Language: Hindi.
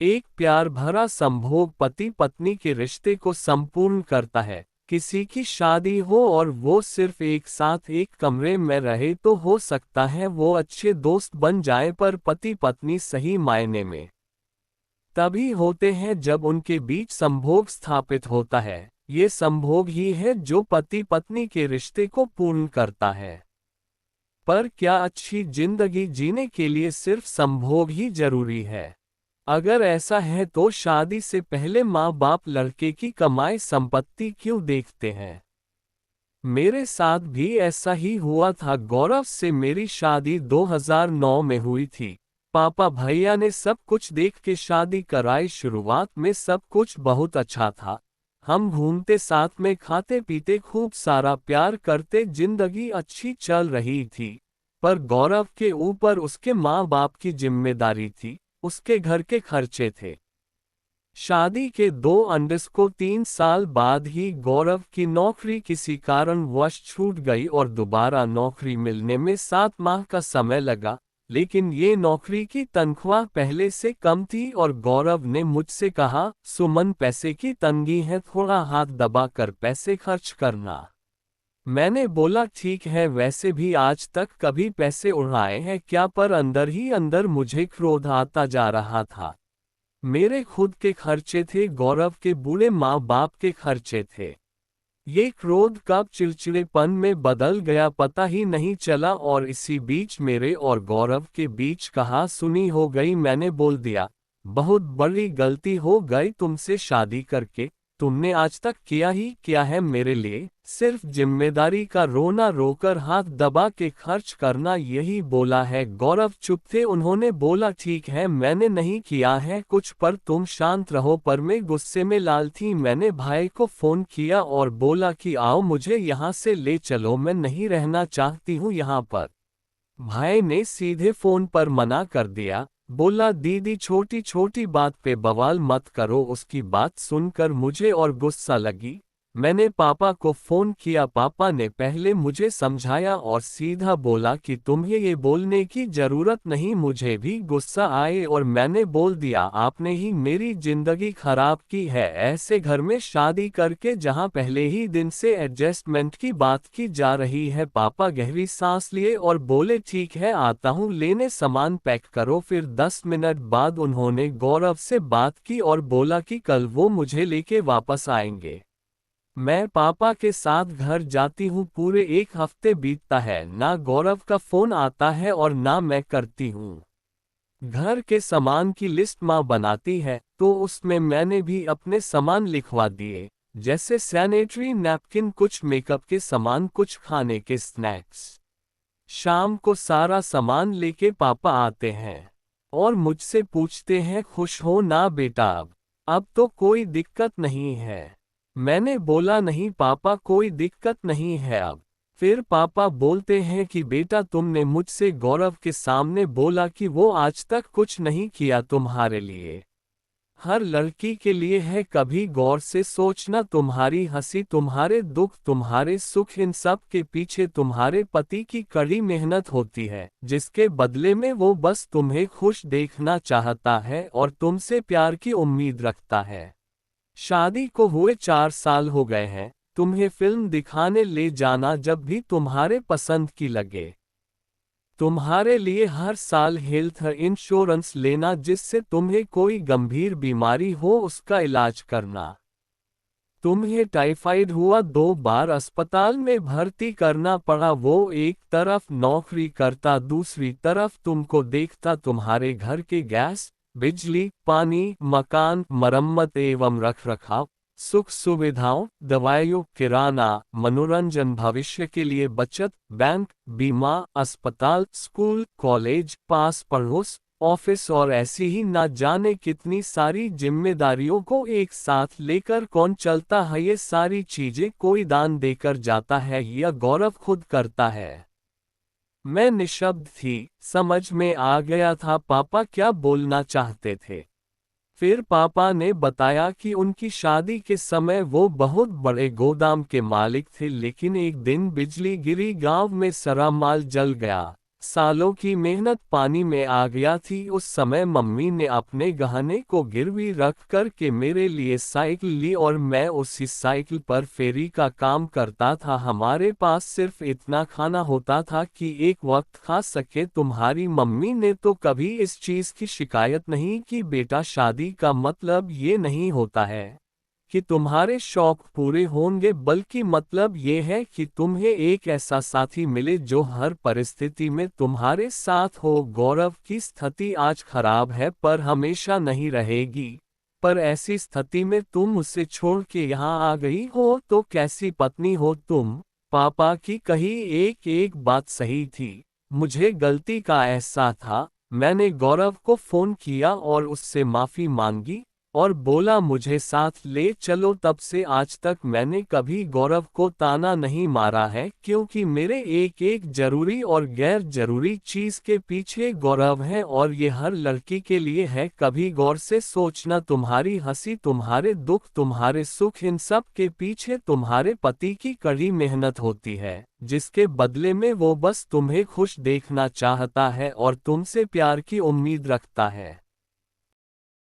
एक प्यार भरा संभोग पति पत्नी के रिश्ते को संपूर्ण करता है। किसी की शादी हो और वो सिर्फ एक साथ एक कमरे में रहे तो हो सकता है वो अच्छे दोस्त बन जाए, पर पति पत्नी सही मायने में तभी होते हैं जब उनके बीच संभोग स्थापित होता है। ये संभोग ही है जो पति पत्नी के रिश्ते को पूर्ण करता है। पर क्या अच्छी जिंदगी जीने के लिए सिर्फ संभोग ही जरूरी है? अगर ऐसा है तो शादी से पहले माँ बाप लड़के की कमाई संपत्ति क्यों देखते हैं? मेरे साथ भी ऐसा ही हुआ था। गौरव से मेरी शादी 2009 में हुई थी। पापा भैया ने सब कुछ देख के शादी कराई। शुरुआत में सब कुछ बहुत अच्छा था। हम घूमते, साथ में खाते पीते, खूब सारा प्यार करते, जिंदगी अच्छी चल रही थी। पर गौरव के ऊपर उसके माँ बाप की जिम्मेदारी थी, उसके घर के खर्चे थे। शादी के 2 साल बाद ही गौरव की नौकरी किसी कारणवश छूट गई और दोबारा नौकरी मिलने में 7 माह का समय लगा। लेकिन ये नौकरी की तनख्वाह पहले से कम थी और गौरव ने मुझसे कहा, सुमन पैसे की तंगी है, थोड़ा हाथ दबा कर पैसे खर्च करना। मैंने बोला ठीक है, वैसे भी आज तक कभी पैसे उड़ाए हैं क्या? पर अंदर ही अंदर मुझे क्रोध आता जा रहा था। मेरे खुद के खर्चे थे, गौरव के बूढ़े माँ बाप के खर्चे थे। ये क्रोध कब चिड़चिड़ेपन में बदल गया पता ही नहीं चला और इसी बीच मेरे और गौरव के बीच कहा सुनी हो गई। मैंने बोल दिया, बहुत बड़ी गलती हो गई तुमसे शादी करके। तुमने आज तक किया ही क्या है मेरे लिए? सिर्फ जिम्मेदारी का रोना रोकर हाथ दबा के खर्च करना, यही बोला है। गौरव चुप थे। उन्होंने बोला ठीक है, मैंने नहीं किया है कुछ, पर तुम शांत रहो। पर मैं गुस्से में लाल थी। मैंने भाई को फोन किया और बोला कि आओ मुझे यहाँ से ले चलो, मैं नहीं रहना चाहती हूँ यहाँ पर। भाई ने सीधे फोन पर मना कर दिया। बोला दीदी छोटी छोटी बात पे बवाल मत करो। उसकी बात सुनकर मुझे और गुस्सा लगी। मैंने पापा को फोन किया। पापा ने पहले मुझे समझाया और सीधा बोला कि तुम्हें ये बोलने की जरूरत नहीं। मुझे भी गुस्सा आए और मैंने बोल दिया आपने ही मेरी जिंदगी खराब की है, ऐसे घर में शादी करके जहां पहले ही दिन से एडजस्टमेंट की बात की जा रही है। पापा गहरी सांस लिए और बोले ठीक है आता हूं लेने, सामान पैक करो। फिर 10 मिनट बाद उन्होंने गौरव से बात की और बोला कि कल वो मुझे लेके वापस आएंगे। मैं पापा के साथ घर जाती हूँ। पूरे 1 हफ्ते बीतता है, ना गौरव का फोन आता है और ना मैं करती हूँ। घर के सामान की लिस्ट माँ बनाती है तो उसमें मैंने भी अपने सामान लिखवा दिए, जैसे सैनिटरी नैपकिन, कुछ मेकअप के सामान, कुछ खाने के स्नैक्स। शाम को सारा सामान लेके पापा आते हैं और मुझसे पूछते हैं खुश हो ना बेटा? अब तो कोई दिक्कत नहीं है। मैंने बोला नहीं पापा कोई दिक्कत नहीं है अब। फिर पापा बोलते हैं कि बेटा तुमने मुझसे गौरव के सामने बोला कि वो आज तक कुछ नहीं किया तुम्हारे लिए। हर लड़की के लिए है, कभी गौर से सोचना, तुम्हारी हंसी, तुम्हारे दुख, तुम्हारे सुख, इन सब के पीछे तुम्हारे पति की कड़ी मेहनत होती है, जिसके बदले में वो बस तुम्हें खुश देखना चाहता है और तुमसे प्यार की उम्मीद रखता है। शादी को हुए 4 साल हो गए हैं। तुम्हें फिल्म दिखाने ले जाना जब भी तुम्हारे पसंद की लगे, तुम्हारे लिए हर साल हेल्थ इंश्योरेंस लेना, जिससे तुम्हें कोई गंभीर बीमारी हो उसका इलाज करना। तुम्हें टाइफाइड हुआ 2 बार अस्पताल में भर्ती करना पड़ा। वो एक तरफ नौकरी करता, दूसरी तरफ तुमको देखता। तुम्हारे घर के गैस, बिजली, पानी, मकान, मरम्मत एवं रखरखाव, सुख सुविधाओं, दवाइयों, किराना, मनोरंजन, भविष्य के लिए बचत, बैंक, बीमा, अस्पताल, स्कूल, कॉलेज, पास पड़ोस, ऑफिस और ऐसी ही ना जाने कितनी सारी जिम्मेदारियों को एक साथ लेकर कौन चलता है? ये सारी चीजें कोई दान देकर जाता है या गौरव खुद करता है? मैं निशब्द थी। समझ में आ गया था पापा क्या बोलना चाहते थे। फिर पापा ने बताया कि उनकी शादी के समय वो बहुत बड़े गोदाम के मालिक थे, लेकिन एक दिन बिजली गिरी, गांव में सारा माल जल गया। सालों की मेहनत पानी में आ गया थी। उस समय मम्मी ने अपने गहने को गिरवी रख कर के मेरे लिए साइकिल ली और मैं उसी साइकिल पर फेरी का काम करता था। हमारे पास सिर्फ इतना खाना होता था कि एक वक्त खा सके। तुम्हारी मम्मी ने तो कभी इस चीज की शिकायत नहीं की। बेटा, शादी का मतलब ये नहीं होता है कि तुम्हारे शौक पूरे होंगे, बल्कि मतलब ये है कि तुम्हें एक ऐसा साथी मिले जो हर परिस्थिति में तुम्हारे साथ हो। गौरव की स्थिति आज खराब है पर हमेशा नहीं रहेगी। पर ऐसी स्थिति में तुम उसे छोड़ के यहाँ आ गई हो तो कैसी पत्नी हो तुम। पापा की कही एक एक बात सही थी। मुझे गलती का एहसास था। मैंने गौरव को फोन किया और उससे माफी मांगी और बोला मुझे साथ ले चलो। तब से आज तक मैंने कभी गौरव को ताना नहीं मारा है, क्योंकि मेरे एक एक जरूरी और गैर जरूरी चीज के पीछे गौरव है और ये हर लड़की के लिए है। कभी गौर से सोचना, तुम्हारी हंसी, तुम्हारे दुख, तुम्हारे सुख, इन सब के पीछे तुम्हारे पति की कड़ी मेहनत होती है, जिसके बदले में वो बस तुम्हें खुश देखना चाहता है और तुमसे प्यार की उम्मीद रखता है।